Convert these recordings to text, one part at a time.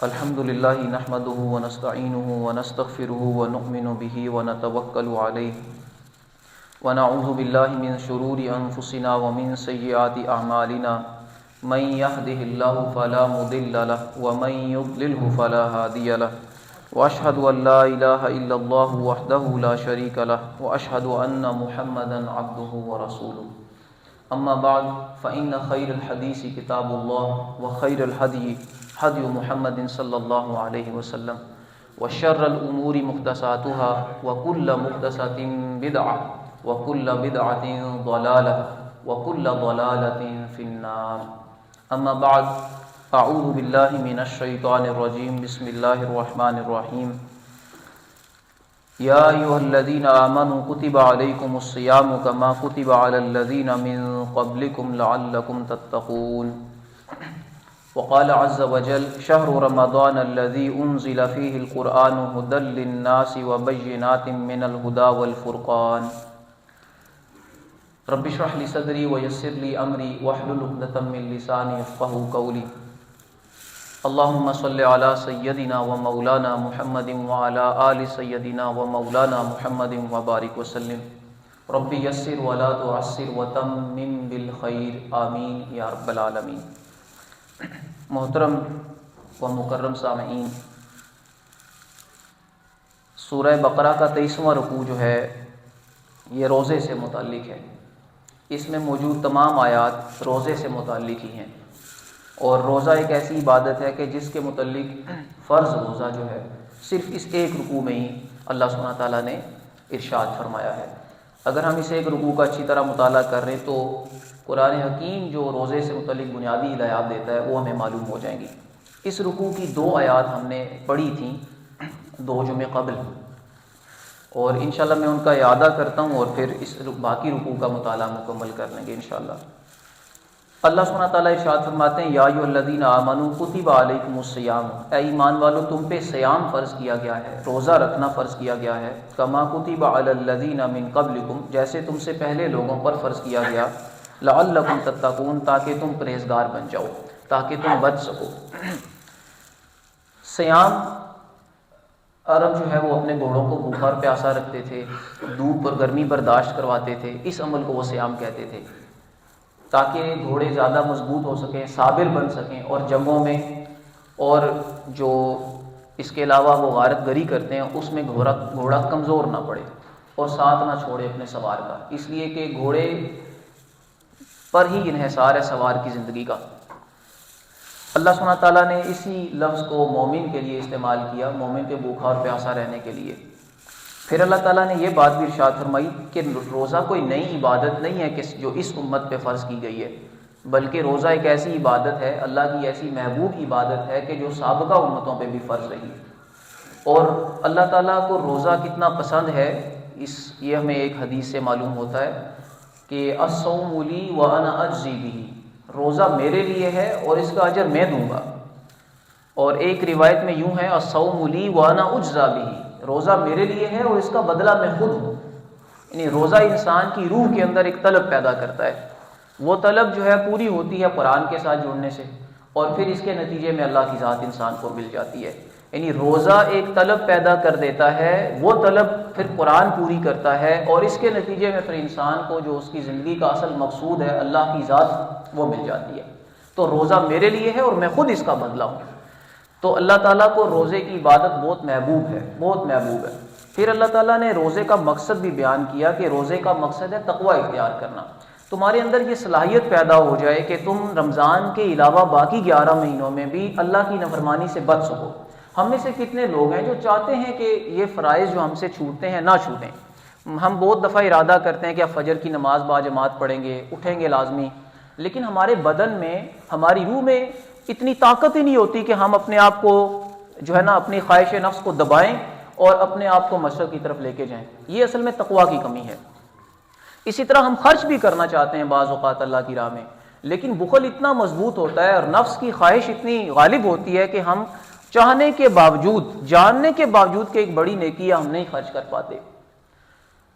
الحمد للہ نحمده ونستعینه ونستغفره ونؤمن به ونتوکل علیہ ونعوذ باللہ من شرور انفسنا ومن سیئات اعمالنا من يهده الله فلا مضل له ومن يضلل فلا هادي له واشهد ان لا اله الا الله وحده لا شريك له واشهد ان محمدا عبده ورسوله اما بعد فان خير الحديث كتاب الله وخير الهدي هدي محمد صلى الله عليه وسلم وشر الامور محدثاتها وكل محدثة بدعة وكل بدعة ضلالة وكل ضلالة في النار. اما بعد اعوذ باللہ من الشیطان الرجیم بسم اللہ الرحمن الرحیم. یا ایھا الذین آمنوا کتب علیکم الصیام کما کتب علی الذین من قبلکم لعلکم تتقون. وقال عز وجل شهر رمضان الذي انزل فيه القرآن هدى للناس وبينات من الهدى والفرقان. رب اشرح لي صدري ويسر لي امري واحلل عقدة من لساني يفقهوا قولي. اللهم صل على سيدنا ومولانا محمد وعلى آل سيدنا ومولانا محمد وبارك وسلم. رب يسر ولا تعسر وتمم بالخير آمين يا رب العالمين. محترم و مکرم سامعین، سورہ بقرہ کا 23واں رکوع جو ہے یہ روزے سے متعلق ہے. اس میں موجود تمام آیات روزے سے متعلق ہی ہیں، اور روزہ ایک ایسی عبادت ہے کہ جس کے متعلق فرض روزہ جو ہے صرف اس ایک رکوع میں ہی اللہ سبحانہ تعالیٰ نے ارشاد فرمایا ہے. اگر ہم اس ایک رکوع کا اچھی طرح مطالعہ کر رہے ہیں تو قرآن حکیم جو روزے سے متعلق بنیادی ہدایات دیتا ہے وہ ہمیں معلوم ہو جائیں گی. اس رکوع کی 2 آیات ہم نے پڑھی تھیں 2 جمعے قبل، اور انشاءاللہ میں ان کا اعادہ کرتا ہوں اور پھر اس باقی رکوع کا مطالعہ مکمل کر لیں گے انشاءاللہ. اللہ سبحانہ تعالیٰ ارشاد فرماتے ہیں یا ایھا الذین آمنوا کتب علیکم الصیام، اے ایمان والو تم پہ صیام فرض کیا گیا ہے، روزہ رکھنا فرض کیا گیا ہے. کما کتب علی الذین من قبلکم، جیسے تم سے پہلے لوگوں پر فرض کیا گیا. لعلکم تتقون، تاکہ تم پرہیزگار بن جاؤ، تاکہ تم بچ سکو. صیام عرب جو ہے وہ اپنے گھوڑوں کو بھوکا اور پیاسا رکھتے تھے، دھوپ اور گرمی برداشت کرواتے تھے. اس عمل کو وہ صیام کہتے تھے تاکہ گھوڑے زیادہ مضبوط ہو سکیں، صابر بن سکیں، اور جنگوں میں اور جو اس کے علاوہ وہ غارت گری کرتے ہیں اس میں گھوڑا کمزور نہ پڑے اور ساتھ نہ چھوڑے اپنے سوار کا، اس لیے کہ گھوڑے پر ہی انحصار ہے سوار کی زندگی کا. اللہ سبحانہ تعالیٰ نے اسی لفظ کو مومن کے لیے استعمال کیا، مومن کے بھوکا اور پیاسا رہنے کے لیے. پھر اللہ تعالیٰ نے یہ بات بھی ارشاد فرمائی کہ روزہ کوئی نئی عبادت نہیں ہے کہ جو اس امت پہ فرض کی گئی ہے، بلکہ روزہ ایک ایسی عبادت ہے، اللہ کی ایسی محبوب عبادت ہے کہ جو سابقہ امتوں پہ بھی فرض رہی. اور اللہ تعالیٰ کو روزہ کتنا پسند ہے یہ ہمیں ایک حدیث سے معلوم ہوتا ہے کہ الصوم لی وانا اجزی بہ، روزہ میرے لیے ہے اور اس کا اجر میں دوں گا. اور ایک روایت میں یوں ہے الصوم لی وانا اجزا بہ، روزہ میرے لیے ہے اور اس کا بدلہ میں خود ہوں. یعنی روزہ انسان کی روح کے اندر ایک طلب پیدا کرتا ہے، وہ طلب جو ہے پوری ہوتی ہے قرآن کے ساتھ جڑنے سے، اور پھر اس کے نتیجے میں اللہ کی ذات انسان کو مل جاتی ہے. یعنی روزہ ایک طلب پیدا کر دیتا ہے، وہ طلب پھر قرآن پوری کرتا ہے، اور اس کے نتیجے میں پھر انسان کو جو اس کی زندگی کا اصل مقصود ہے اللہ کی ذات وہ مل جاتی ہے. تو روزہ میرے لیے ہے اور میں خود اس کا بدلہ ہوں. تو اللہ تعالیٰ کو روزے کی عبادت بہت محبوب ہے، بہت محبوب ہے. پھر اللہ تعالیٰ نے روزے کا مقصد بھی بیان کیا کہ روزے کا مقصد ہے تقوی اختیار کرنا. تمہارے اندر یہ صلاحیت پیدا ہو جائے کہ تم رمضان کے علاوہ باقی 11 مہینوں میں بھی اللہ کی نافرمانی سے بچ سکو. ہم میں سے کتنے لوگ ہیں جو چاہتے ہیں کہ یہ فرائض جو ہم سے چھوٹتے ہیں نہ چھوٹیں. ہم بہت دفعہ ارادہ کرتے ہیں کہ اب فجر کی نماز باجماعت پڑھیں گے، اٹھیں گے لازمی، لیکن ہمارے بدن میں، ہماری روح میں اتنی طاقت ہی نہیں ہوتی کہ ہم اپنے آپ کو جو ہے نا اپنی خواہش نفس کو دبائیں اور اپنے آپ کو مشرق کی طرف لے کے جائیں. یہ اصل میں تقویٰ کی کمی ہے. اسی طرح ہم خرچ بھی کرنا چاہتے ہیں بعض اوقات اللہ کی راہ میں، لیکن بخل اتنا مضبوط ہوتا ہے اور نفس کی خواہش اتنی غالب ہوتی ہے کہ ہم چاہنے کے باوجود، جاننے کے باوجود کہ ایک بڑی نیکی ہے، ہم نہیں خرچ کر پاتے.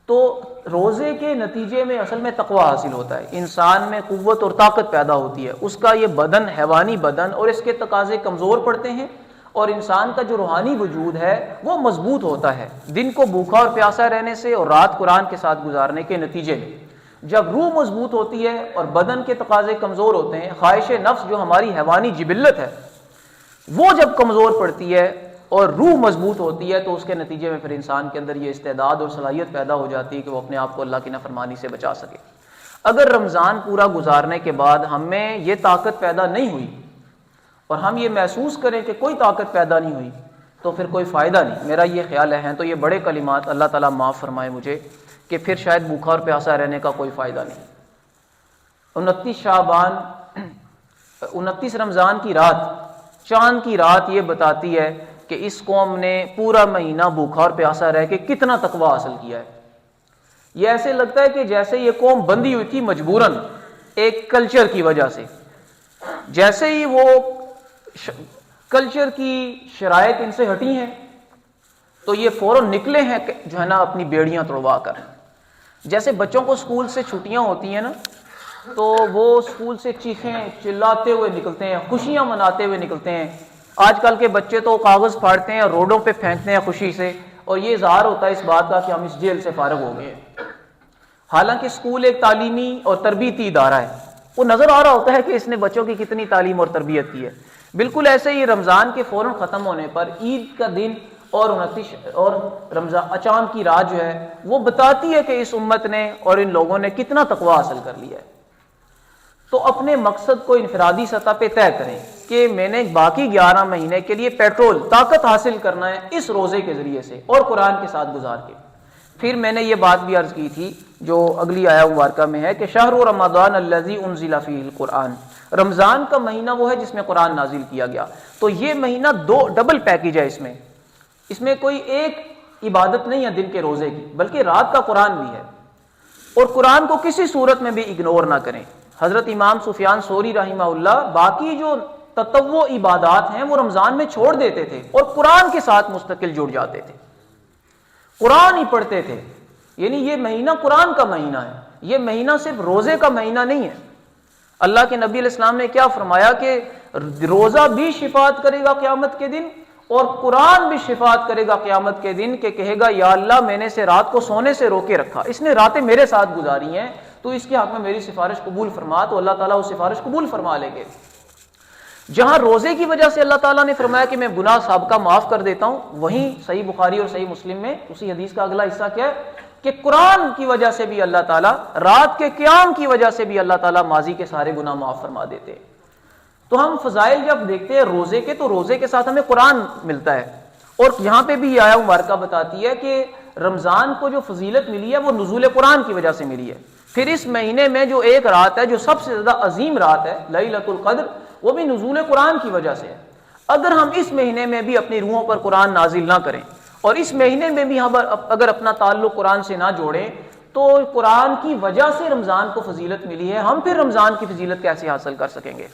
تو روزے کے نتیجے میں اصل میں تقویٰ حاصل ہوتا ہے، انسان میں قوت اور طاقت پیدا ہوتی ہے، اس کا یہ بدن، حیوانی بدن اور اس کے تقاضے کمزور پڑتے ہیں، اور انسان کا جو روحانی وجود ہے وہ مضبوط ہوتا ہے دن کو بھوکا اور پیاسا رہنے سے اور رات قرآن کے ساتھ گزارنے کے نتیجے میں. جب روح مضبوط ہوتی ہے اور بدن کے تقاضے کمزور ہوتے ہیں، خواہش نفس جو ہماری حیوانی جبلت ہے وہ جب کمزور پڑتی ہے اور روح مضبوط ہوتی ہے، تو اس کے نتیجے میں پھر انسان کے اندر یہ استعداد اور صلاحیت پیدا ہو جاتی ہے کہ وہ اپنے آپ کو اللہ کی نافرمانی سے بچا سکے. اگر رمضان پورا گزارنے کے بعد ہم میں یہ طاقت پیدا نہیں ہوئی اور ہم یہ محسوس کریں کہ کوئی طاقت پیدا نہیں ہوئی، تو پھر کوئی فائدہ نہیں. میرا یہ خیال ہے، تو یہ بڑے کلمات، اللہ تعالیٰ معاف فرمائے مجھے، کہ پھر شاید بھوکا اور پیاسا رہنے کا کوئی فائدہ نہیں. 29 شعبان، 29 رمضان کی رات، چاند کی رات یہ بتاتی ہے کہ اس قوم نے پورا مہینہ بھوکا اور پیاسا رہ کے کتنا تقویٰ حاصل کیا ہے. یہ ایسے لگتا ہے کہ جیسے یہ قوم بندھی ہوئی تھی مجبوراً ایک کلچر کی وجہ سے. جیسے ہی وہ کلچر کی شرائط ان سے ہٹی ہیں تو یہ فوراً نکلے ہیں جو ہے نا اپنی بیڑیاں توڑوا کر. جیسے بچوں کو اسکول سے چھٹیاں ہوتی ہیں نا، تو وہ اسکول سے چیخیں چلاتے ہوئے نکلتے ہیں، خوشیاں مناتے ہوئے نکلتے ہیں. آج کل کے بچے تو کاغذ پھاڑتے ہیں، روڈوں پہ پھینکتے ہیں خوشی سے، اور یہ اظہار ہوتا ہے اس بات کا کہ ہم اس جیل سے فارغ ہو گئے ہیں. حالانکہ اسکول ایک تعلیمی اور تربیتی ادارہ ہے، وہ نظر آ رہا ہوتا ہے کہ اس نے بچوں کی کتنی تعلیم اور تربیت کی ہے. بالکل ایسے ہی رمضان کے فوراً ختم ہونے پر عید کا دن اور 29 اور رمضان چاند کی رات جو ہے وہ بتاتی ہے کہ اس امت نے اور ان لوگوں نے کتنا تقویٰ حاصل کر لیا ہے. تو اپنے مقصد کو انفرادی سطح پہ طے کریں کہ میں نے باقی 11 مہینے کے لیے پیٹرول طاقت حاصل کرنا ہے اس روزے کے ذریعے سے اور قرآن کے ساتھ گزار کے. پھر میں نے یہ بات بھی عرض کی تھی جو اگلی آیہ مبارکہ میں ہے کہ شہر رمضان الذی انزل فیہ القرآن، رمضان کا مہینہ وہ ہے جس میں قرآن نازل کیا گیا. تو یہ مہینہ دو ڈبل پیکیج ہے. اس میں کوئی ایک عبادت نہیں ہے دن کے روزے کی، بلکہ رات کا قرآن بھی ہے. اور قرآن کو کسی صورت میں بھی اگنور نہ کریں. حضرت امام سفیان ثوری رحمہ اللہ باقی جو تطوع عبادات ہیں وہ رمضان میں چھوڑ دیتے تھے اور قرآن کے ساتھ مستقل جڑ جاتے تھے، قرآن ہی پڑھتے تھے. یعنی یہ مہینہ قرآن کا مہینہ ہے، یہ مہینہ صرف روزے کا مہینہ نہیں ہے. اللہ کے نبی علیہ السلام نے کیا فرمایا کہ روزہ بھی شفاعت کرے گا قیامت کے دن اور قرآن بھی شفاعت کرے گا قیامت کے دن، کہ کہے گا یا اللہ میں نے اسے رات کو سونے سے روکے رکھا، اس نے راتیں میرے ساتھ گزاری ہیں، تو اس کے حق میں میری سفارش قبول فرما. تو اللہ تعالیٰ وہ سفارش قبول فرما لیں گے. جہاں روزے کی وجہ سے اللہ تعالیٰ نے فرمایا کہ میں گناہ سابقہ معاف کر دیتا ہوں، وہیں صحیح بخاری اور صحیح مسلم میں اسی حدیث کا اگلا حصہ کیا ہے کہ قرآن کی وجہ سے بھی اللہ تعالیٰ، رات کے قیام کی وجہ سے بھی اللہ تعالیٰ ماضی کے سارے گناہ معاف فرما دیتے. تو ہم فضائل جب دیکھتے ہیں روزے کے، تو روزے کے ساتھ ہمیں قرآن ملتا ہے. اور یہاں پہ بھی یہ آیہ مبارکہ بتاتی ہے کہ رمضان کو جو فضیلت ملی ہے وہ نزول قرآن کی وجہ سے ملی ہے. پھر اس مہینے میں جو ایک رات ہے جو سب سے زیادہ عظیم رات ہے لیلۃ القدر، وہ بھی نزول قرآن کی وجہ سے ہے. اگر ہم اس مہینے میں بھی اپنی روحوں پر قرآن نازل نہ کریں اور اس مہینے میں بھی ہم اگر اپنا تعلق قرآن سے نہ جوڑیں، تو قرآن کی وجہ سے رمضان کو فضیلت ملی ہے، ہم پھر رمضان کی فضیلت کیسے حاصل کر سکیں گے؟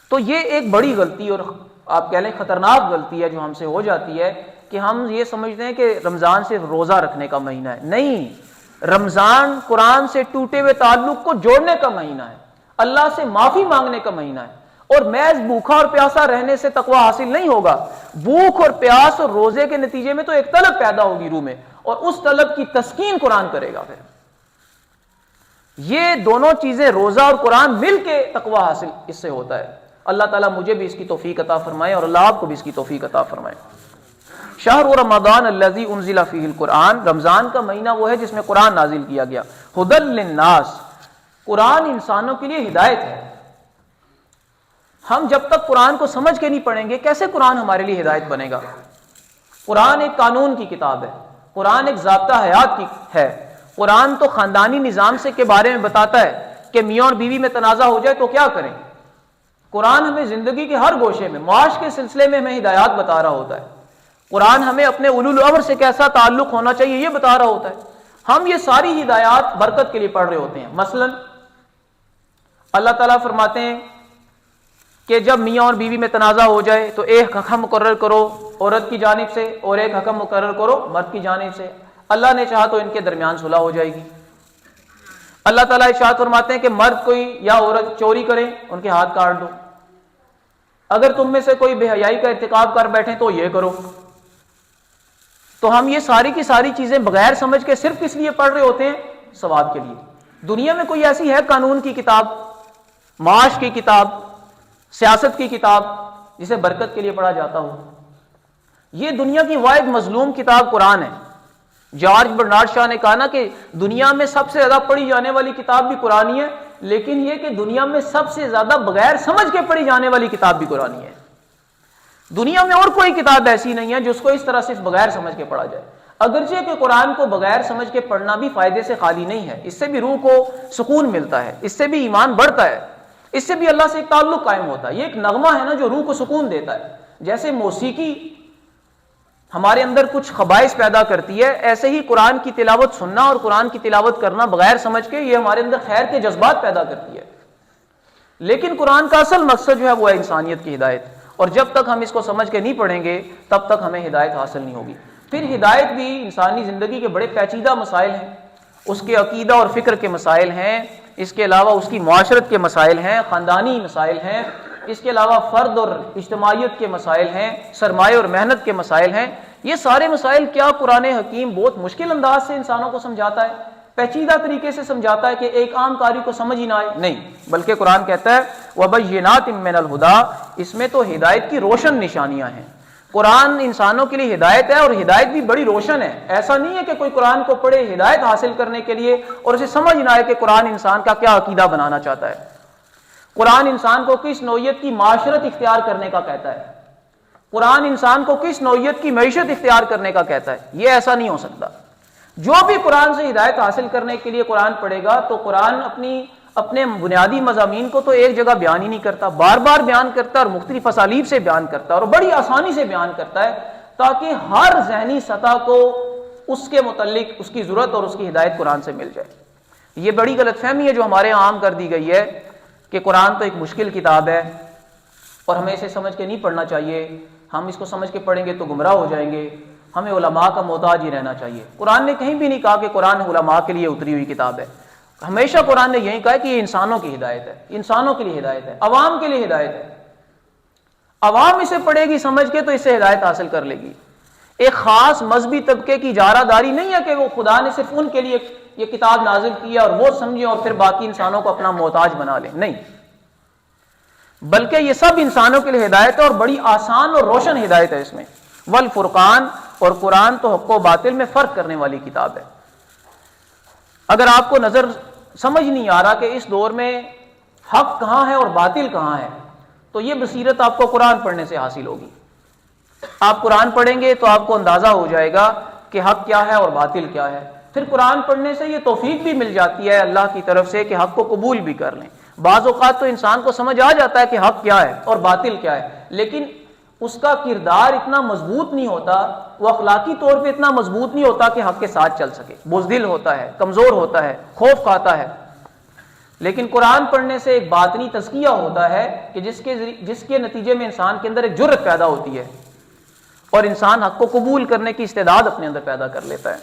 تو یہ ایک بڑی غلطی اور آپ کہہ لیں خطرناک غلطی ہے جو ہم سے ہو جاتی ہے کہ ہم یہ سمجھتے ہیں کہ رمضان صرف روزہ رکھنے کا مہینہ ہے. نہیں، رمضان قرآن سے ٹوٹے ہوئے تعلق کو جوڑنے کا مہینہ ہے، اللہ سے معافی مانگنے کا مہینہ ہے. اور محض بھوکا اور پیاسا رہنے سے تقوی حاصل نہیں ہوگا. بھوک اور پیاس اور روزے کے نتیجے میں تو ایک طلب پیدا ہوگی روح میں، اور اس طلب کی تسکین قرآن کرے گا. پھر یہ دونوں چیزیں، روزہ اور قرآن مل کے تقوی حاصل اس سے ہوتا ہے. اللہ تعالیٰ مجھے بھی اس کی توفیق عطا فرمائے اور اللہ آپ کو بھی اس کی توفیق عطا فرمائے. شہر رمضان الذی انزل فیہ القرآن، رمضان کا مہینہ وہ ہے جس میں قرآن نازل کیا گیا. ھدی للناس، قرآن انسانوں کے لیے ہدایت ہے. ہم جب تک قرآن کو سمجھ کے نہیں پڑھیں گے کیسے قرآن ہمارے لیے ہدایت بنے گا؟ قرآن ایک قانون کی کتاب ہے، قرآن ایک ضابطہ حیات کی ہے. قرآن تو خاندانی نظام سے کے بارے میں بتاتا ہے کہ میاں اور بیوی میں تنازع ہو جائے تو کیا کریں. قرآن ہمیں زندگی کے ہر گوشے میں، معاش کے سلسلے میں ہمیں ہدایات بتا رہا ہوتا ہے. قرآن ہمیں اپنے اولو الامر سے کیسا تعلق ہونا چاہیے یہ بتا رہا ہوتا ہے. ہم یہ ساری ہدایات برکت کے لیے پڑھ رہے ہوتے ہیں. مثلا اللہ تعالیٰ فرماتے ہیں کہ جب میاں اور بیوی میں تنازع ہو جائے تو ایک حکم مقرر کرو عورت کی جانب سے اور ایک حکم مقرر کرو مرد کی جانب سے. اللہ نے چاہا تو ان کے درمیان صلح ہو جائے گی. اللہ تعالیٰ ارشاد فرماتے ہیں کہ مرد کوئی یا عورت چوری کریں ان کے ہاتھ کاٹ دو. اگر تم میں سے کوئی بے حیائی کا ارتکاب کر بیٹھے تو یہ کرو. تو ہم یہ ساری کی ساری چیزیں بغیر سمجھ کے صرف کس لیے پڑھ رہے ہوتے ہیں؟ ثواب کے لیے. دنیا میں کوئی ایسی ہے قانون کی کتاب، معاش کی کتاب، سیاست کی کتاب جسے برکت کے لیے پڑھا جاتا ہو؟ یہ دنیا کی واحد مظلوم کتاب قرآن ہے. جارج برنارڈ شاہ نے کہا نا کہ دنیا میں سب سے زیادہ پڑھی جانے والی کتاب بھی قرآن ہی ہے، لیکن یہ کہ دنیا میں سب سے زیادہ بغیر سمجھ کے پڑھی جانے والی کتاب بھی قرآن ہی ہے. دنیا میں اور کوئی کتاب ایسی نہیں ہے جس کو اس طرح صرف بغیر سمجھ کے پڑھا جائے. اگرچہ کہ قرآن کو بغیر سمجھ کے پڑھنا بھی فائدے سے خالی نہیں ہے، اس سے بھی روح کو سکون ملتا ہے، اس سے بھی ایمان بڑھتا ہے، اس سے بھی اللہ سے ایک تعلق قائم ہوتا ہے. یہ ایک نغمہ ہے نا جو روح کو سکون دیتا ہے. جیسے موسیقی ہمارے اندر کچھ خبائث پیدا کرتی ہے، ایسے ہی قرآن کی تلاوت سننا اور قرآن کی تلاوت کرنا بغیر سمجھ کے یہ ہمارے اندر خیر کے جذبات پیدا کرتی ہے. لیکن قرآن کا اصل مقصد جو ہے وہ ہے انسانیت کی ہدایت، اور جب تک ہم اس کو سمجھ کے نہیں پڑھیں گے تب تک ہمیں ہدایت حاصل نہیں ہوگی. پھر ہدایت بھی انسانی زندگی کے بڑے پیچیدہ مسائل ہیں، اس کے عقیدہ اور فکر کے مسائل ہیں، اس کے علاوہ اس کی معاشرت کے مسائل ہیں، خاندانی مسائل ہیں، اس کے علاوہ فرد اور اجتماعیت کے مسائل ہیں، سرمایہ اور محنت کے مسائل ہیں. یہ سارے مسائل کیا قرآن حکیم بہت مشکل انداز سے انسانوں کو سمجھاتا ہے، پیچیدہ طریقے سے سمجھاتا ہے کہ ایک عام قاری کو سمجھ ہی نہ آئے؟ نہیں، بلکہ قرآن کہتا ہے وَبَيِّنَاتٍ مِّنَ الْهُدَىٰ، اس میں تو ہدایت کی روشن نشانیاں ہیں. قرآن انسانوں کے لیے ہدایت ہے، اور ہدایت بھی بڑی روشن ہے. ایسا نہیں ہے کہ کوئی قرآن کو پڑھے ہدایت حاصل کرنے کے لیے اور اسے سمجھ نہ آئے کہ قرآن انسان کا کیا عقیدہ بنانا چاہتا ہے. قرآن انسان کو کس نوعیت کی معاشرت اختیار کرنے کا کہتا ہے، قرآن انسان کو کس نوعیت کی معیشت اختیار کرنے کا کہتا ہے. یہ ایسا نہیں ہو سکتا. جو بھی قرآن سے ہدایت حاصل کرنے کے لیے قرآن پڑھے گا تو قرآن اپنے بنیادی مضامین کو تو ایک جگہ بیان ہی نہیں کرتا، بار بار بیان کرتا ہے اور مختلف اسالیب سے بیان کرتا ہے اور بڑی آسانی سے بیان کرتا ہے تاکہ ہر ذہنی سطح کو اس کے متعلق اس کی ضرورت اور اس کی ہدایت قرآن سے مل جائے. یہ بڑی غلط فہمی ہے جو ہمارے یہاں عام کر دی گئی ہے کہ قرآن تو ایک مشکل کتاب ہے اور ہمیں اسے سمجھ کے نہیں پڑھنا چاہیے، ہم اس کو سمجھ کے پڑھیں گے تو گمراہ ہو جائیں گے، ہمیں علماء کا محتاج ہی رہنا چاہیے. قرآن نے کہیں بھی نہیں کہا کہ قرآن علماء کے لیے اتری ہوئی کتاب ہے. ہمیشہ قرآن نے یہی کہا کہ یہ انسانوں کی ہدایت ہے، انسانوں کے لیے ہدایت ہے، عوام کے لیے ہدایت ہے. عوام اسے پڑھے گی سمجھ کے تو اس سے ہدایت حاصل کر لے گی. ایک خاص مذہبی طبقے کی اجارہ داری نہیں ہے کہ وہ خدا نے صرف ان کے لیے یہ کتاب نازل کی اور وہ سمجھیں اور پھر باقی انسانوں کو اپنا محتاج بنا لیں. نہیں، بلکہ یہ سب انسانوں کے لیے ہدایت ہے اور بڑی آسان اور روشن ہدایت ہے اس میں. والفرقان، اور قرآن تو حق و باطل میں فرق کرنے والی کتاب ہے. اگر آپ کو نظر سمجھ نہیں آ رہا کہ اس دور میں حق کہاں ہے اور باطل کہاں ہے تو یہ بصیرت آپ کو قرآن پڑھنے سے حاصل ہوگی. آپ قرآن پڑھیں گے تو آپ کو اندازہ ہو جائے گا کہ حق کیا ہے اور باطل کیا ہے. پھر قرآن پڑھنے سے یہ توفیق بھی مل جاتی ہے اللہ کی طرف سے کہ حق کو قبول بھی کر لیں. بعض اوقات تو انسان کو سمجھ آ جاتا ہے کہ حق کیا ہے اور باطل کیا ہے، لیکن اس کا کردار اتنا مضبوط نہیں ہوتا، وہ اخلاقی طور پہ اتنا مضبوط نہیں ہوتا کہ حق کے ساتھ چل سکے، بزدل ہوتا ہے، کمزور ہوتا ہے، خوف کھاتا ہے۔ لیکن قرآن پڑھنے سے ایک باطنی تزکیہ ہوتا ہے کہ جس کے نتیجے میں انسان کے اندر ایک جرأت پیدا ہوتی ہے اور انسان حق کو قبول کرنے کی استعداد اپنے اندر پیدا کر لیتا ہے۔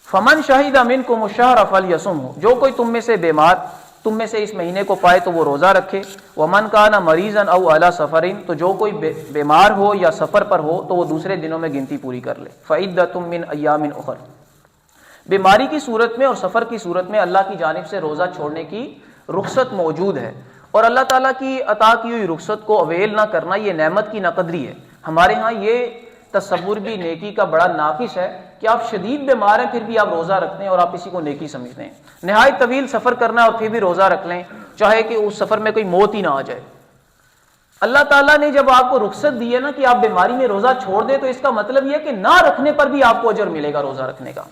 فمن شہد منکم الشہر فلیصمہ، جو کوئی تم میں سے بیمار تم میں سے اس مہینے کو پائے تو وہ روزہ رکھے۔ ومن کان مریضا او علی سفر، تو جو کوئی بیمار ہو یا سفر پر ہو تو وہ دوسرے دنوں میں گنتی پوری کر لے۔ فعدۃ من ایام اخر، بیماری کی صورت میں اور سفر کی صورت میں اللہ کی جانب سے روزہ چھوڑنے کی رخصت موجود ہے، اور اللہ تعالیٰ کی عطا کی ہوئی رخصت کو اویل نہ کرنا یہ نعمت کی ناقدری ہے۔ ہمارے ہاں یہ تصور بھی نیکی کا بڑا ناقص ہے کہ آپ شدید بیمار ہیں پھر بھی آپ روزہ رکھتے ہیں اور آپ اسی کو نیکی سمجھتے ہیں۔ نہایت طویل سفر کرنا ہے اور پھر بھی روزہ رکھ لیں، چاہے کہ اس سفر میں کوئی موت ہی نہ آ جائے۔ اللہ تعالیٰ نے جب آپ کو رخصت دی ہے نا کہ آپ بیماری میں روزہ چھوڑ دیں، تو اس کا مطلب یہ ہے کہ نہ رکھنے پر بھی آپ کو اجر ملے گا روزہ رکھنے کا،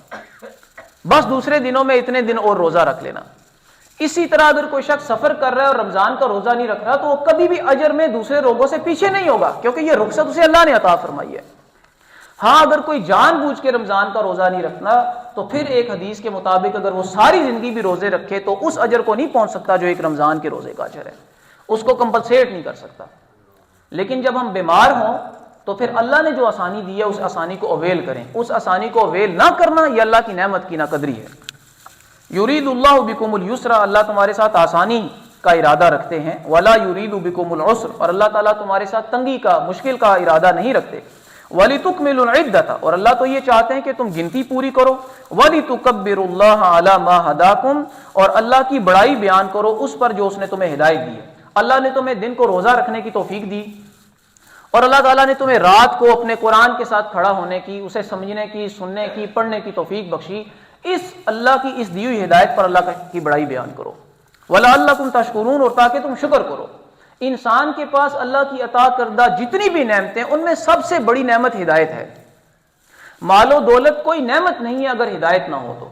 بس دوسرے دنوں میں اتنے دن اور روزہ رکھ لینا۔ اسی طرح اگر کوئی شخص سفر کر رہا ہے اور رمضان کا روزہ نہیں رکھ رہا تو وہ کبھی بھی اجر میں دوسرے لوگوں سے پیچھے نہیں ہوگا، کیونکہ یہ رخصت اسے اللہ نے عطا فرمائی ہے۔ ہاں اگر کوئی جان بوجھ کے رمضان کا روزہ نہیں رکھنا تو پھر ایک حدیث کے مطابق اگر وہ ساری زندگی بھی روزے رکھے تو اس اجر کو نہیں پہنچ سکتا جو ایک رمضان کے روزے کا اجر ہے، اس کو کمپنسیٹ نہیں کر سکتا۔ لیکن جب ہم بیمار ہوں تو پھر اللہ نے جو آسانی دی ہے اس آسانی کو اویل کریں، اس آسانی کو اویل نہ کرنا یہ اللہ کی نعمت کی ناقدری ہے۔ یرید اللہ بکم الیسر، اللہ تمہارے ساتھ آسانی کا ارادہ رکھتے ہیں، ولا یرید بکم العسر، اور اللہ تعالیٰ تمہارے ساتھ تنگی کا مشکل کا ارادہ نہیں رکھتے۔ وَلِتُكْمِلُوا الْعِدَّةَ، اور اللہ تو یہ چاہتے ہیں کہ تم گنتی پوری کرو۔ وَلِتُكَبِّرُوا اللَّهَ عَلَى مَا هَدَاكُمْ، اور اللہ کی بڑائی بیان کرو اس پر جو اس نے تمہیں ہدایت دی ہے۔ اللہ نے تمہیں دن کو روزہ رکھنے کی توفیق دی، اور اللہ تعالیٰ نے تمہیں رات کو اپنے قرآن کے ساتھ کھڑا ہونے کی، اسے سمجھنے کی، سننے کی، پڑھنے کی توفیق بخشی۔ اس اللہ کی اس دی ہوئی ہدایت پر اللہ کی بڑائی بیان کرو۔ وَلَعَلَّكُمْ تَشْكُرُونَ، اور تاکہ تم شکر کرو۔ انسان کے پاس اللہ کی عطا کردہ جتنی بھی نعمتیں ان میں سب سے بڑی نعمت ہدایت ہے۔ مال و دولت کوئی نعمت نہیں ہے اگر ہدایت نہ ہو تو۔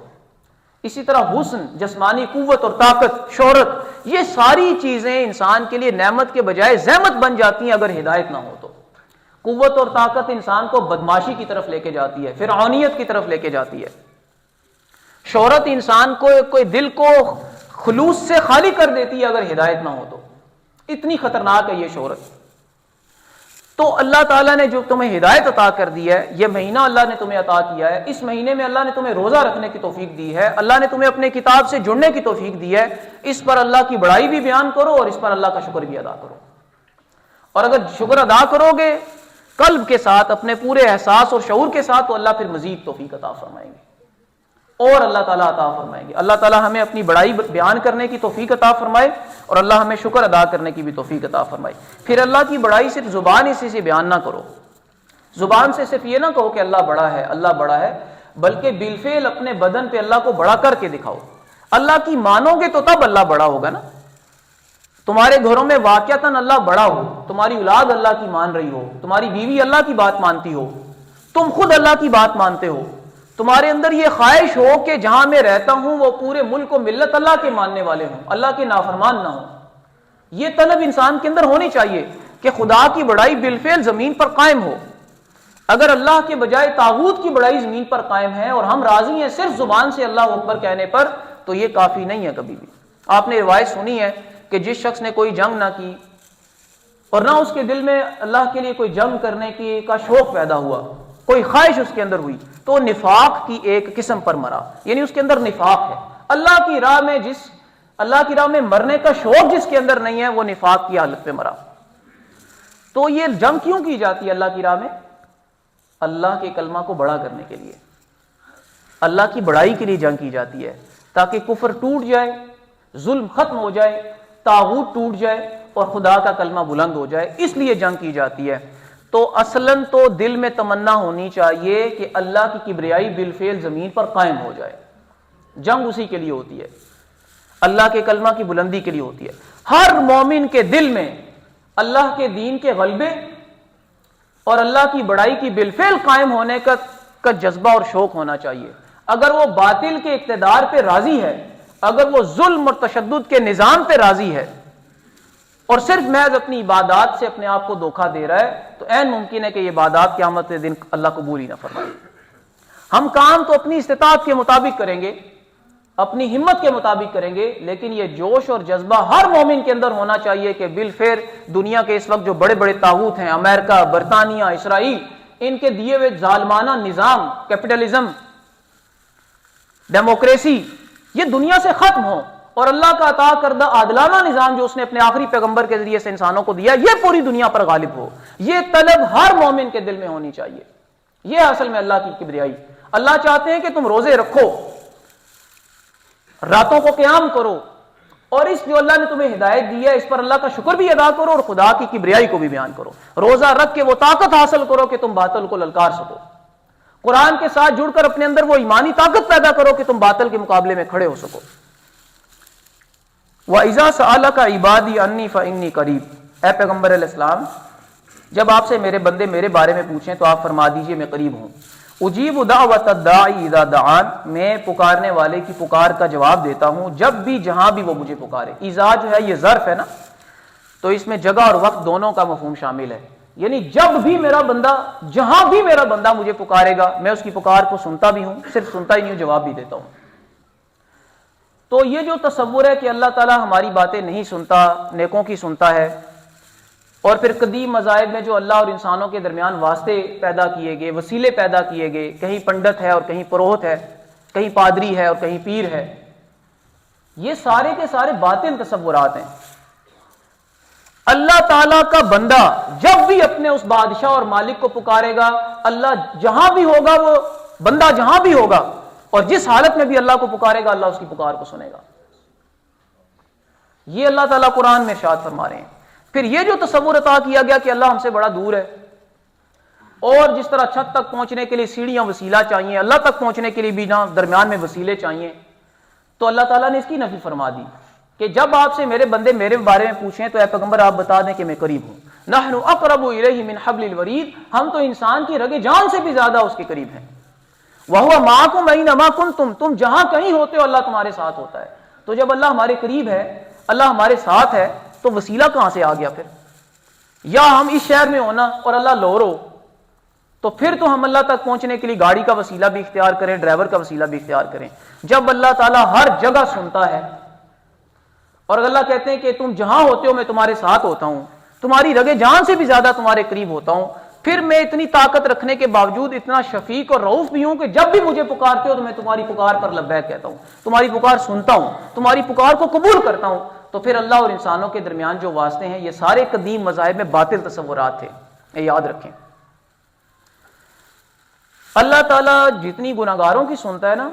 اسی طرح حسن، جسمانی قوت اور طاقت، شہرت، یہ ساری چیزیں انسان کے لیے نعمت کے بجائے زحمت بن جاتی ہیں اگر ہدایت نہ ہو تو۔ قوت اور طاقت انسان کو بدماشی کی طرف لے کے جاتی ہے، فرعونیت کی طرف لے کے جاتی ہے۔ شہرت انسان کو کوئی دل کو خلوص سے خالی کر دیتی ہے اگر ہدایت نہ ہو تو، اتنی خطرناک ہے یہ شہرت۔ تو اللہ تعالیٰ نے جو تمہیں ہدایت عطا کر دی ہے، یہ مہینہ اللہ نے تمہیں عطا کیا ہے، اس مہینے میں اللہ نے تمہیں روزہ رکھنے کی توفیق دی ہے، اللہ نے تمہیں اپنے کتاب سے جڑنے کی توفیق دی ہے، اس پر اللہ کی بڑائی بھی بیان کرو اور اس پر اللہ کا شکر بھی ادا کرو۔ اور اگر شکر ادا کرو گے قلب کے ساتھ، اپنے پورے احساس اور شعور کے ساتھ، تو اللہ پھر مزید توفیق عطا فرمائیں گے اور اللہ تعالیٰ عطا فرمائیں گے۔ اللہ تعالیٰ ہمیں اپنی بڑائی بیان کرنے کی توفیق عطا فرمائے اور اللہ ہمیں شکر ادا کرنے کی بھی توفیق عطا فرمائے۔ پھر اللہ کی بڑائی صرف زبان اسی سے بیان نہ کرو، زبان سے صرف یہ نہ کہو کہ اللہ بڑا ہے، اللہ بڑا ہے، بلکہ بالفعل اپنے بدن پہ اللہ کو بڑا کر کے دکھاؤ۔ اللہ کی مانو گے تو تب اللہ بڑا ہوگا نا۔ تمہارے گھروں میں واقعتاً اللہ بڑا ہو، تمہاری اولاد اللہ کی مان رہی ہو، تمہاری بیوی اللہ کی بات مانتی ہو، تم خود اللہ کی بات مانتے ہو، تمہارے اندر یہ خواہش ہو کہ جہاں میں رہتا ہوں وہ پورے ملک و ملت اللہ کے ماننے والے ہوں، اللہ کے نافرمان نہ ہوں۔ یہ طلب انسان کے اندر ہونی چاہیے کہ خدا کی بڑائی بالفعل زمین پر قائم ہو۔ اگر اللہ کے بجائے طاغوت کی بڑائی زمین پر قائم ہے اور ہم راضی ہیں صرف زبان سے اللہ اکبر کہنے پر، تو یہ کافی نہیں ہے کبھی بھی۔ آپ نے روایت سنی ہے کہ جس شخص نے کوئی جنگ نہ کی اور نہ اس کے دل میں اللہ کے لیے کوئی جنگ کرنے کی کا شوق پیدا ہوا، کوئی خواہش اس کے اندر ہوئی، تو نفاق کی ایک قسم پر مرا، یعنی اس کے اندر نفاق ہے۔ اللہ کی راہ میں مرنے کا شوق جس کے اندر نہیں ہے وہ نفاق کی حالت پہ مرا۔ تو یہ جنگ کیوں کی جاتی ہے اللہ کی راہ میں؟ اللہ کے کلمہ کو بڑا کرنے کے لیے، اللہ کی بڑائی کے لیے جنگ کی جاتی ہے، تاکہ کفر ٹوٹ جائے، ظلم ختم ہو جائے، طاغوت ٹوٹ جائے اور خدا کا کلمہ بلند ہو جائے، اس لیے جنگ کی جاتی ہے۔ تو اصلاً تو دل میں تمنا ہونی چاہیے کہ اللہ کی کبریائی بالفعل زمین پر قائم ہو جائے۔ جنگ اسی کے لیے ہوتی ہے، اللہ کے کلمہ کی بلندی کے لیے ہوتی ہے۔ ہر مومن کے دل میں اللہ کے دین کے غلبے اور اللہ کی بڑائی کی بالفعل قائم ہونے کا جذبہ اور شوق ہونا چاہیے۔ اگر وہ باطل کے اقتدار پہ راضی ہے، اگر وہ ظلم اور تشدد کے نظام پہ راضی ہے، اور صرف محض اپنی عبادات سے اپنے آپ کو دھوکہ دے رہا ہے تو عین ممکن ہے کہ یہ عبادات قیامت کے دن اللہ قبول ہی نہ فرمائے۔ ہم کام تو اپنی استطاعت کے مطابق کریں گے، اپنی ہمت کے مطابق کریں گے، لیکن یہ جوش اور جذبہ ہر مومن کے اندر ہونا چاہیے کہ بالفعل دنیا کے اس وقت جو بڑے بڑے طاغوت ہیں، امریکہ، برطانیہ، اسرائیل، ان کے دیے ہوئے ظالمانہ نظام، کیپٹلزم، ڈیموکریسی، یہ دنیا سے ختم ہو اور اللہ کا عطا کردہ عادلانہ نظام جو اس نے اپنے آخری پیغمبر کے ذریعے سے انسانوں کو دیا، یہ پوری دنیا پر غالب ہو۔ یہ طلب ہر مومن کے دل میں ہونی چاہیے۔ یہ اصل میں اللہ کی کبریائی۔ اللہ چاہتے ہیں کہ تم روزے رکھو، راتوں کو قیام کرو، اور اس جو اللہ نے تمہیں ہدایت دی ہے اس پر اللہ کا شکر بھی ادا کرو اور خدا کی کبریائی کو بھی بیان کرو۔ روزہ رکھ کے وہ طاقت حاصل کرو کہ تم باطل کو للکار سکو۔ قرآن کے ساتھ جڑ کر اپنے اندر وہ ایمانی طاقت پیدا کرو کہ تم باطل کے مقابلے میں کھڑے ہو سکو۔ وَإِذَا سَأَلَكَ عِبَادِي عَنِّي فَإِنِّي قَرِيبٌ، اے پیغمبر علیہ السلام جب آپ سے میرے بندے میرے بارے میں پوچھیں تو آپ فرما دیجئے میں قریب ہوں۔ اجیب دعوت الداعی اذا دعان، میں پکارنے والے کی پکار کا جواب دیتا ہوں جب بھی جہاں بھی وہ مجھے پکارے۔ اذا جو ہے یہ ظرف ہے نا، تو اس میں جگہ اور وقت دونوں کا مفہوم شامل ہے، یعنی جب بھی میرا بندہ، جہاں بھی میرا بندہ مجھے پکارے گا میں اس کی پکار کو سنتا بھی ہوں، صرف سنتا ہی نہیں ہوں، جواب بھی دیتا ہوں۔ تو یہ جو تصور ہے کہ اللہ تعالیٰ ہماری باتیں نہیں سنتا، نیکوں کی سنتا ہے، اور پھر قدیم مذاہب میں جو اللہ اور انسانوں کے درمیان واسطے پیدا کیے گئے، وسیلے پیدا کیے گئے، کہیں پنڈت ہے اور کہیں پروہت ہے، کہیں پادری ہے اور کہیں پیر ہے، یہ سارے کے سارے باطل تصورات ہیں۔ اللہ تعالیٰ کا بندہ جب بھی اپنے اس بادشاہ اور مالک کو پکارے گا، اللہ جہاں بھی ہوگا، وہ بندہ جہاں بھی ہوگا اور جس حالت میں بھی اللہ کو پکارے گا اللہ اس کی پکار کو سنے گا۔ یہ اللہ تعالیٰ قرآن میں ارشاد فرما رہے ہیں۔ پھر یہ جو تصور عطا کیا گیا کہ اللہ ہم سے بڑا دور ہے، اور جس طرح چھت تک پہنچنے کے لیے سیڑھیاں وسیلہ چاہیے، اللہ تک پہنچنے کے لیے بھی نہ درمیان میں وسیلے چاہیے، تو اللہ تعالیٰ نے اس کی نفی فرما دی کہ جب آپ سے میرے بندے میرے بارے میں پوچھیں تو اے پیغمبر آپ بتا دیں کہ میں قریب ہوں۔ نحن اقرب الیہ من حبل الورید، ہم تو انسان کی رگ جان سے بھی زیادہ اس کے قریب ہیں۔ وَهُوَ مَعَكُمْ أَيْنَمَا كُنْتُمْ، تم جہاں کہیں ہوتے ہو اللہ تمہارے ساتھ ہوتا ہے۔ تو جب اللہ ہمارے قریب ہے، اللہ ہمارے ساتھ ہے، تو وسیلہ کہاں سے آ گیا پھر؟ یا ہم اس شہر میں ہونا اور اللہ لاہور ہو، تو پھر تو ہم اللہ تک پہنچنے کے لیے گاڑی کا وسیلہ بھی اختیار کریں، ڈرائیور کا وسیلہ بھی اختیار کریں۔ جب اللہ تعالیٰ ہر جگہ سنتا ہے اور اللہ کہتے ہیں کہ تم جہاں ہوتے ہو میں تمہارے ساتھ ہوتا ہوں، تمہاری رگ جان سے بھی زیادہ تمہارے قریب ہوتا ہوں، پھر میں اتنی طاقت رکھنے کے باوجود اتنا شفیق اور رؤوف بھی ہوں کہ جب بھی مجھے پکارتے ہو تو میں تمہاری پکار پر لبیک کہتا ہوں، تمہاری پکار سنتا ہوں، تمہاری پکار کو قبول کرتا ہوں۔ تو پھر اللہ اور انسانوں کے درمیان جو واسطے ہیں یہ سارے قدیم مذاہب میں باطل تصورات تھے، یہ یاد رکھیں۔ اللہ تعالیٰ جتنی گناہگاروں کی سنتا ہے نا،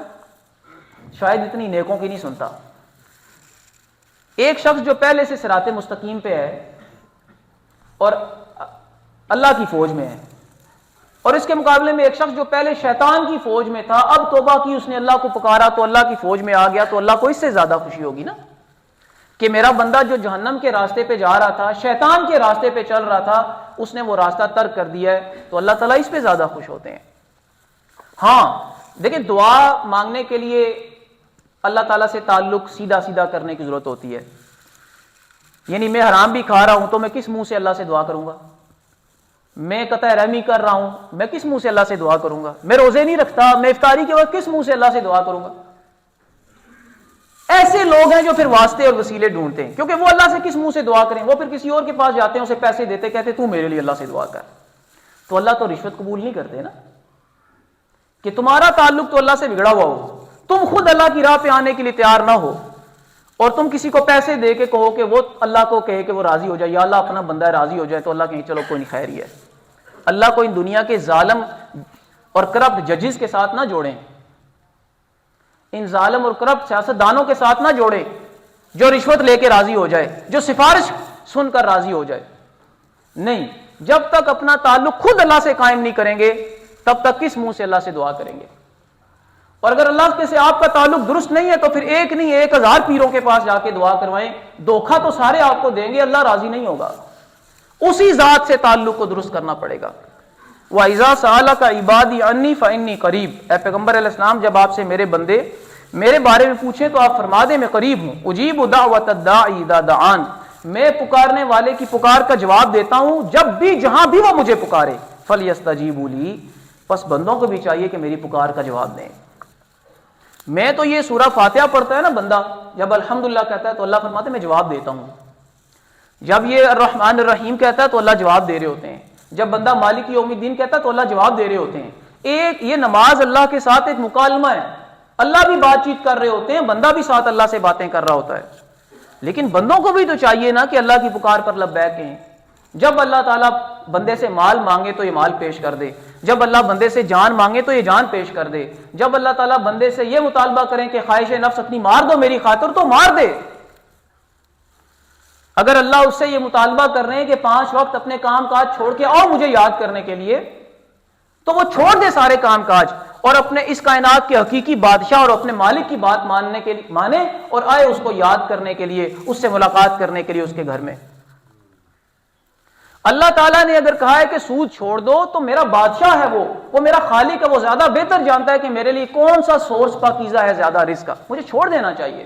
شاید اتنی نیکوں کی نہیں سنتا۔ ایک شخص جو پہلے سے صراط مستقیم پہ ہے اور اللہ کی فوج میں ہے، اور اس کے مقابلے میں ایک شخص جو پہلے شیطان کی فوج میں تھا، اب توبہ کی، اس نے اللہ کو پکارا تو اللہ کی فوج میں آ گیا، تو اللہ کو اس سے زیادہ خوشی ہوگی نا کہ میرا بندہ جو جہنم کے راستے پہ جا رہا تھا، شیطان کے راستے پہ چل رہا تھا، اس نے وہ راستہ ترک کر دیا ہے، تو اللہ تعالیٰ اس پہ زیادہ خوش ہوتے ہیں۔ ہاں دیکھیں، دعا مانگنے کے لیے اللہ تعالیٰ سے تعلق سیدھا سیدھا کرنے کی ضرورت ہوتی ہے۔ یعنی میں حرام بھی کھا رہا ہوں تو میں کس منہ سے اللہ سے دعا کروں گا؟ میں قطع رحمی کر رہا ہوں، میں کس منہ سے اللہ سے دعا کروں گا؟ میں روزے نہیں رکھتا، میں افطاری کے وقت کس منہ سے اللہ سے دعا کروں گا؟ ایسے لوگ ہیں جو پھر واسطے اور وسیلے ڈھونڈتے ہیں، کیونکہ وہ اللہ سے کس منہ سے دعا کریں؟ وہ پھر کسی اور کے پاس جاتے ہیں، اسے پیسے دیتے، کہتے تو میرے لیے اللہ سے دعا کر۔ تو اللہ تو رشوت قبول نہیں کرتے نا، کہ تمہارا تعلق تو اللہ سے بگڑا ہوا ہو، تم خود اللہ کی راہ پہ آنے کے لیے تیار نہ ہو، اور تم کسی کو پیسے دے کے کہو کہ وہ اللہ کو کہے کہ وہ راضی ہو جائے، یا اللہ اپنا بندہ راضی ہو جائے، تو اللہ کہیں چلو کوئی نہیں، خیر ہی ہے۔ اللہ کو ان دنیا کے ظالم اور کرپٹ ججز کے ساتھ نہ جوڑیں، ان ظالم اور کرپٹ سیاستدانوں کے ساتھ نہ جوڑیں جو رشوت لے کے راضی ہو جائے، جو سفارش سن کر راضی ہو جائے۔ نہیں، جب تک اپنا تعلق خود اللہ سے قائم نہیں کریں گے تب تک کس منہ سے اللہ سے دعا کریں گے؟ اور اگر اللہ کے سے آپ کا تعلق درست نہیں ہے تو پھر ایک نہیں 1000 پیروں کے پاس جا کے دعا کروائیں، دھوکہ تو سارے آپ کو دیں گے، اللہ راضی نہیں ہوگا۔ اسی ذات سے تعلق کو درست کرنا پڑے گا۔ وَإِذَا سَأَلَكَ عِبَادِي عَنِّي فَإِنِّي قَرِيبٌ، اے پیغمبر علیہ السلام جب آپ سے میرے بندے میرے بارے میں پوچھیں تو آپ فرما دیں میں قریب ہوں۔ اجیب دعوت الداعی اذا دعان، میں پکارنے والے کی پکار کا جواب دیتا ہوں جب بھی جہاں بھی وہ مجھے پکارے. فَلْيَسْتَجِيبُوا لِي، بس بندوں کو بھی چاہیے کہ میری پکار کا جواب دیں. میں تو یہ سورہ فاتحہ پڑھتا ہے نا بندہ، جب الحمدللہ کہتا ہے تو اللہ فرماتے ہیں میں جواب دیتا ہوں. جب یہ الرحمن الرحیم کہتا ہے تو اللہ جواب دے رہے ہوتے ہیں. جب بندہ مالک یوم الدین کہتا ہے تو اللہ جواب دے رہے ہوتے ہیں. ایک یہ نماز اللہ کے ساتھ ایک مکالمہ ہے، اللہ بھی بات چیت کر رہے ہوتے ہیں، بندہ بھی ساتھ اللہ سے باتیں کر رہا ہوتا ہے. لیکن بندوں کو بھی تو چاہیے نا کہ اللہ کی پکار پر لبیک کہیں. جب اللہ تعالیٰ بندے سے مال مانگے تو یہ مال پیش کر دے، جب اللہ بندے سے جان مانگے تو یہ جان پیش کر دے، جب اللہ تعالیٰ بندے سے یہ مطالبہ کریں کہ خواہش نفس اپنی مار دو میری خاطر تو مار دے. اگر اللہ اس سے یہ مطالبہ کر رہے ہیں کہ 5 وقت اپنے کام کاج چھوڑ کے آؤ مجھے یاد کرنے کے لیے، تو وہ چھوڑ دے سارے کام کاج اور اپنے اس کائنات کے حقیقی بادشاہ اور اپنے مالک کی بات مانے اور آئے اس کو یاد کرنے کے لیے، اس سے ملاقات کرنے کے لیے اس کے گھر میں. اللہ تعالیٰ نے اگر کہا ہے کہ سود چھوڑ دو تو میرا بادشاہ ہے، وہ میرا خالق ہے، وہ زیادہ بہتر جانتا ہے کہ میرے لیے کون سا سورس پاکیزہ ہے زیادہ رزق کا، مجھے چھوڑ دینا چاہیے.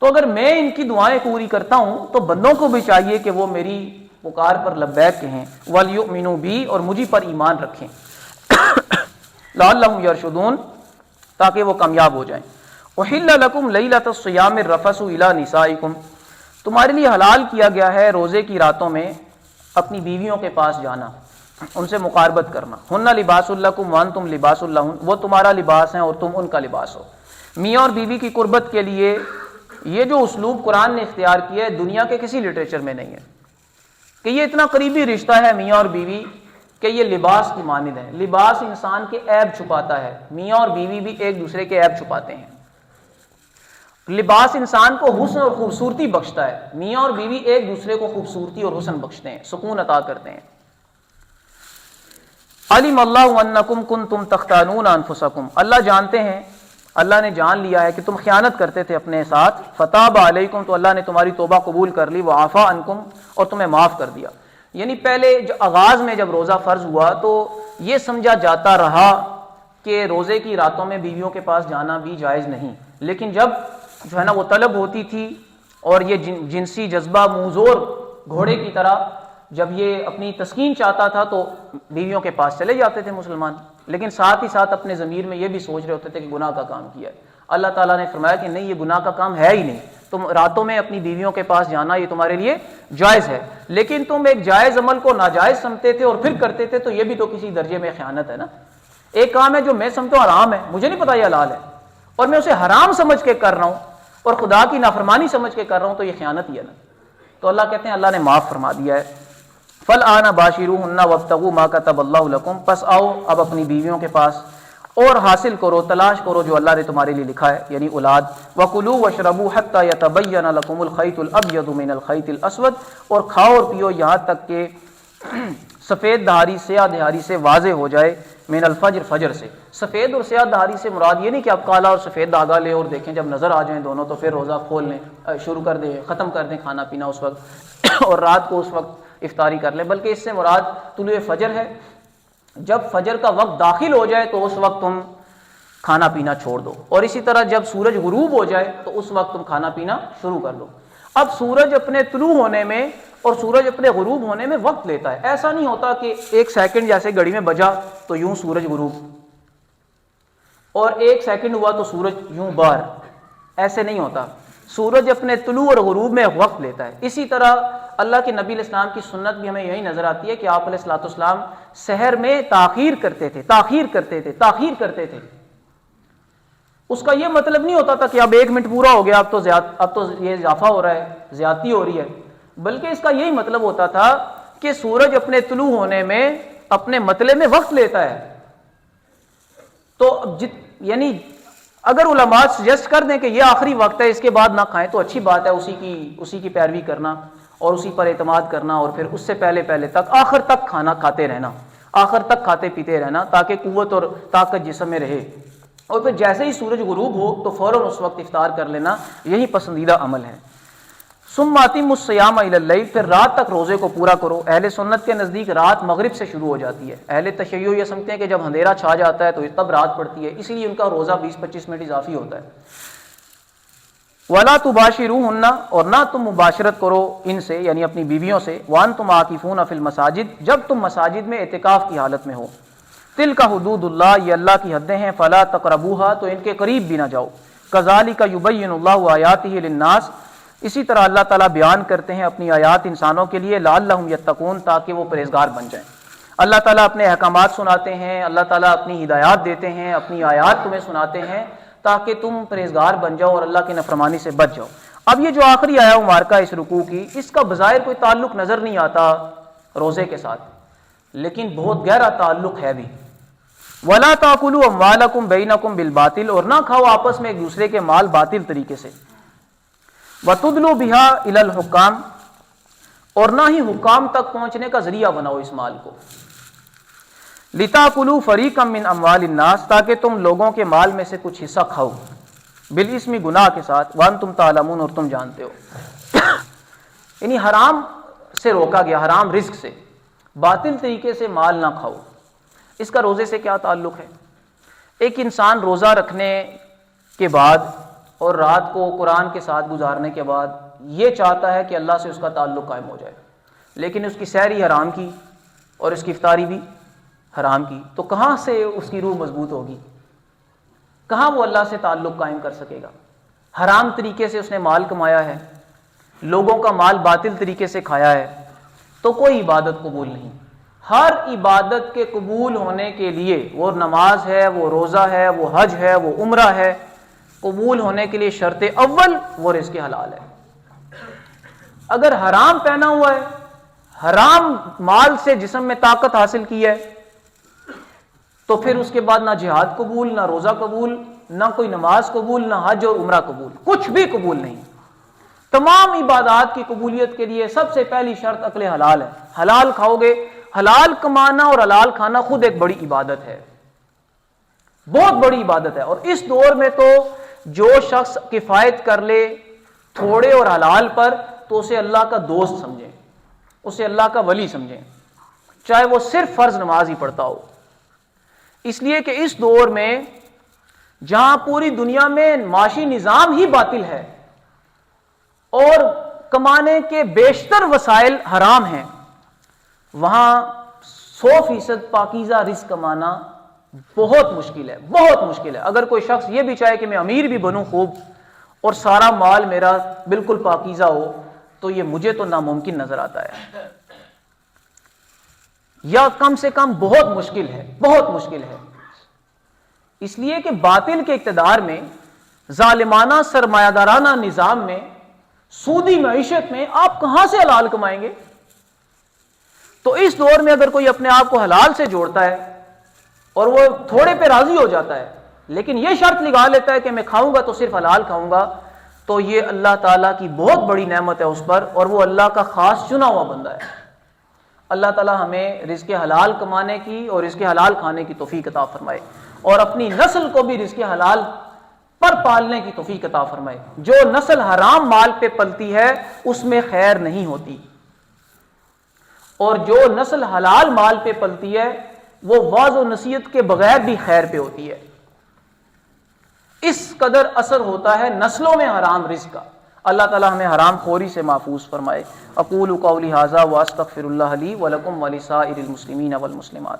تو اگر میں ان کی دعائیں پوری کرتا ہوں تو بندوں کو بھی چاہیے کہ وہ میری پکار پر لبیک کہیں. وَلْيُؤْمِنُوا بِي، اور مجھے پر ایمان رکھیں. لَعَلَّهُمْ يَرْشُدُونَ، تاکہ وہ کامیاب ہو جائیں. أُحِلَّ لَكُمْ لَيْلَةَ الصِّيَامِ الرَّفَثُ إِلَىٰ نِسَائِكُمْ، تمہارے لیے حلال کیا گیا ہے روزے کی راتوں میں اپنی بیویوں کے پاس جانا، ان سے مقاربت کرنا. ہن لباس لکم وانتم لباس لہن، وہ تمہارا لباس ہیں اور تم ان کا لباس ہو. میاں اور بیوی کی قربت کے لیے یہ جو اسلوب قرآن نے اختیار کیا ہے دنیا کے کسی لٹریچر میں نہیں ہے، کہ یہ اتنا قریبی رشتہ ہے میاں اور بیوی کہ یہ لباس کی مانند ہے. لباس انسان کے عیب چھپاتا ہے، میاں اور بیوی بھی ایک دوسرے کے عیب چھپاتے ہیں. لباس انسان کو حسن اور خوبصورتی بخشتا ہے، میاں اور بیوی ایک دوسرے کو خوبصورتی اور حسن بخشتے ہیں، سکون عطا کرتے ہیں. علم اللہ انکم کنتم تختانون انفسکم، اللہ جانتے ہیں، اللہ نے جان لیا ہے کہ تم خیانت کرتے تھے اپنے ساتھ. فتاب علیکم، تو اللہ نے تمہاری توبہ قبول کر لی. وعفا عنکم، اور تمہیں معاف کر دیا. یعنی پہلے جو آغاز میں جب روزہ فرض ہوا تو یہ سمجھا جاتا رہا کہ روزے کی راتوں میں بیویوں کے پاس جانا بھی جائز نہیں، لیکن جب جو ہے نا وہ طلب ہوتی تھی اور یہ جنسی جذبہ منظور گھوڑے کی طرح جب یہ اپنی تسکین چاہتا تھا تو بیویوں کے پاس چلے جاتے تھے مسلمان، لیکن ساتھ ہی ساتھ اپنے ضمیر میں یہ بھی سوچ رہے ہوتے تھے کہ گناہ کا کام کیا ہے. اللہ تعالیٰ نے فرمایا کہ نہیں، یہ گناہ کا کام ہے ہی نہیں، تم راتوں میں اپنی بیویوں کے پاس جانا یہ تمہارے لیے جائز ہے. لیکن تم ایک جائز عمل کو ناجائز سمجھتے تھے اور پھر کرتے تھے، تو یہ بھی تو کسی درجے میں خیانت ہے نا. ایک کام ہے جو میں سمجھتا ہوں حرام ہے، مجھے نہیں پتا یہ حلال ہے، اور میں اسے حرام سمجھ کے کر رہا ہوں اور خدا کی نافرمانی سمجھ کے کر رہا ہوں، تو یہ خیانت ہی ہے نا. تو اللہ کہتے ہیں اللہ نے معاف فرما دیا ہے. فالآن باشروہن وابتغوا ما کتب اللہ لکم، پس آؤ اب اپنی بیویوں کے پاس اور حاصل کرو، تلاش کرو جو اللہ نے تمہارے لیے لکھا ہے، یعنی اولاد. وکلوا واشربوا حتی یتبین لکم الخیط الابیض من الخیط الاسود، اور کھاؤ اور پیو یہاں تک کہ سفید دہاری سیاہ دہاری سے واضح ہو جائے، من الفجر، فجر سے. سفید اور سیاہ دہاری سے مراد یہ نہیں کہ آپ کالا اور سفید دھاگا لیں اور دیکھیں جب نظر آ جائیں دونوں تو پھر روزہ کھول لیں، شروع کر دیں، ختم کر دیں کھانا پینا اس وقت اور رات کو اس وقت افطاری کر لیں، بلکہ اس سے مراد طلوع فجر ہے. جب فجر کا وقت داخل ہو جائے تو اس وقت تم کھانا پینا چھوڑ دو، اور اسی طرح جب سورج غروب ہو جائے تو اس وقت تم کھانا پینا شروع کر دو. اب سورج اپنے طلوع ہونے میں اور سورج اپنے غروب ہونے میں وقت لیتا ہے. ایسا نہیں ہوتا کہ 1 سیکنڈ جیسے گھڑی میں بجا تو یوں سورج غروب، اور 1 سیکنڈ ہوا تو سورج یوں باہر، ایسے نہیں ہوتا. سورج اپنے طلوع اور غروب میں وقت لیتا ہے. اسی طرح اللہ کے نبی علیہ السلام کی سنت بھی ہمیں یہی نظر آتی ہے کہ آپ علیہ الصلوۃ والسلام سحر میں تاخیر کرتے تھے. اس کا یہ مطلب نہیں ہوتا تھا کہ اب 1 منٹ پورا ہو گیا، اب تو یہ اضافہ ہو رہا ہے، زیادتی ہو رہی ہے، بلکہ اس کا یہی مطلب ہوتا تھا کہ سورج اپنے طلوع ہونے میں اپنے مطلع میں وقت لیتا ہے. تو یعنی اگر علماء سجیسٹ کر دیں کہ یہ آخری وقت ہے اس کے بعد نہ کھائیں تو اچھی بات ہے، اسی کی پیروی کرنا اور اسی پر اعتماد کرنا، اور پھر اس سے پہلے تک آخر تک کھانا کھاتے رہنا، آخر تک کھاتے پیتے رہنا تاکہ قوت اور طاقت جسم میں رہے. اور پھر جیسے ہی سورج غروب ہو تو فوراً اس وقت افطار کر لینا، یہی پسندیدہ عمل ہے. ثم اتموا الصیام الی اللیل، پھر رات تک روزے کو پورا کرو. اہل سنت کے نزدیک رات مغرب سے شروع ہو جاتی ہے. اہل تشیع یہ سمجھتے ہیں کہ جب اندھیرا چھا جاتا ہے تو تب رات پڑتی ہے، اسی لیے ان کا روزہ 20-25 منٹ اضافی ہوتا ہے. ولا تباشروہن، اور نہ تم مباشرت کرو ان سے یعنی اپنی بیویوں سے، وانتم عاکفون فی المساجد، جب تم مساجد میں اعتکاف کی حالت میں ہو، تلک حدود اللہ، یہ اللہ کی حدیں ہیں، فلا تقربوہا، تو ان کے قریب بھی نہ جاؤ، کذالک یبین اللہ آیاتہ للناس، اسی طرح اللہ تعالیٰ بیان کرتے ہیں اپنی آیات انسانوں کے لیے، لعلہم یتقون، تاکہ وہ پرہیزگار بن جائیں۔ اللہ تعالیٰ اپنے احکامات سناتے ہیں، اللہ تعالیٰ اپنی ہدایات دیتے ہیں، اپنی آیات تمہیں سناتے ہیں تاکہ تم پرہیزگار بن جاؤ اور اللہ کی نافرمانی سے بچ جاؤ۔ اب یہ جو آخری آیا مبارکہ اس رکوع کی، اس کا بظاہر کوئی تعلق نظر نہیں آتا روزے کے ساتھ، لیکن بہت گہرا تعلق ہے بھی۔ وَلَا تَأْكُلُوا أَمْوَالَكُمْ بَيْنَكُمْ بِالْبَاطِلِ، اور نہ کھاؤ آپس میں ایک دوسرے کے مال باطل طریقے سے، وَتُدْلُوا بِهَا إِلَى الْحُكَّامِ، اور نہ ہی حکام تک پہنچنے کا ذریعہ بناؤ اس مال کو، لِتَأْكُلُوا فَرِيقًا مِّنْ أَمْوَالِ النَّاسِ، تاکہ تم لوگوں کے مال میں سے کچھ حصہ کھاؤ، بالاسم، گناہ کے ساتھ، وَأَنْتُمْ تَعْلَمُونَ، اور تم جانتے ہو۔ یعنی حرام سے روکا گیا، حرام رزق سے، باطل طریقے سے مال نہ کھاؤ۔ اس کا روزے سے کیا تعلق ہے؟ ایک انسان روزہ رکھنے کے بعد اور رات کو قرآن کے ساتھ گزارنے کے بعد یہ چاہتا ہے کہ اللہ سے اس کا تعلق قائم ہو جائے، لیکن اس کی سحری حرام کی اور اس کی افطاری بھی حرام کی، تو کہاں سے اس کی روح مضبوط ہوگی؟ کہاں وہ اللہ سے تعلق قائم کر سکے گا؟ حرام طریقے سے اس نے مال کمایا ہے، لوگوں کا مال باطل طریقے سے کھایا ہے، تو کوئی عبادت قبول نہیں۔ ہر عبادت کے قبول ہونے کے لیے، وہ نماز ہے، وہ روزہ ہے، وہ حج ہے، وہ عمرہ ہے، قبول ہونے کے لیے شرط اول وہ رزق حلال ہے۔ اگر حرام پہنا ہوا ہے، حرام مال سے جسم میں طاقت حاصل کی ہے، تو پھر اس کے بعد نہ جہاد قبول، نہ روزہ قبول، نہ کوئی نماز قبول، نہ حج اور عمرہ قبول، کچھ بھی قبول نہیں۔ تمام عبادات کی قبولیت کے لیے سب سے پہلی شرط عقل حلال ہے۔ حلال کھاؤ گے، حلال کمانا اور حلال کھانا خود ایک بڑی عبادت ہے، بہت بڑی عبادت ہے۔ اور اس دور میں تو جو شخص کفایت کر لے تھوڑے اور حلال پر، تو اسے اللہ کا دوست سمجھیں، اسے اللہ کا ولی سمجھیں، چاہے وہ صرف فرض نماز ہی پڑھتا ہو۔ اس لیے کہ اس دور میں جہاں پوری دنیا میں معاشی نظام ہی باطل ہے اور کمانے کے بیشتر وسائل حرام ہیں، وہاں 100% پاکیزہ رزق کمانا بہت مشکل ہے، بہت مشکل ہے۔ اگر کوئی شخص یہ بھی چاہے کہ میں امیر بھی بنوں خوب اور سارا مال میرا بالکل پاکیزہ ہو، تو یہ مجھے تو ناممکن نظر آتا ہے، یا کم سے کم بہت مشکل ہے، بہت مشکل ہے۔ اس لیے کہ باطل کے اقتدار میں، ظالمانہ سرمایہ دارانہ نظام میں، سودی معیشت میں آپ کہاں سے حلال کمائیں گے؟ تو اس دور میں اگر کوئی اپنے آپ کو حلال سے جوڑتا ہے اور وہ تھوڑے پہ راضی ہو جاتا ہے، لیکن یہ شرط لگا لیتا ہے کہ میں کھاؤں گا تو صرف حلال کھاؤں گا، تو یہ اللہ تعالیٰ کی بہت بڑی نعمت ہے اس پر، اور وہ اللہ کا خاص چنا ہوا بندہ ہے۔ اللہ تعالیٰ ہمیں رزق حلال کمانے کی اور رزق حلال کھانے کی توفیق عطا فرمائے، اور اپنی نسل کو بھی رزق حلال پر پالنے کی توفیق عطا فرمائے۔ جو نسل حرام مال پہ پلتی ہے اس میں خیر نہیں ہوتی، اور جو نسل حلال مال پہ پلتی ہے وہ واعظ و نصیحت کے بغیر بھی خیر پہ ہوتی ہے۔ اس قدر اثر ہوتا ہے نسلوں میں حرام رزق کا۔ اللہ تعالی ہمیں حرام خوری سے محفوظ فرمائے۔ اقول قولی ھذا واستغفر اللہ لی ولکم ولسائر المسلمین والمسلمات۔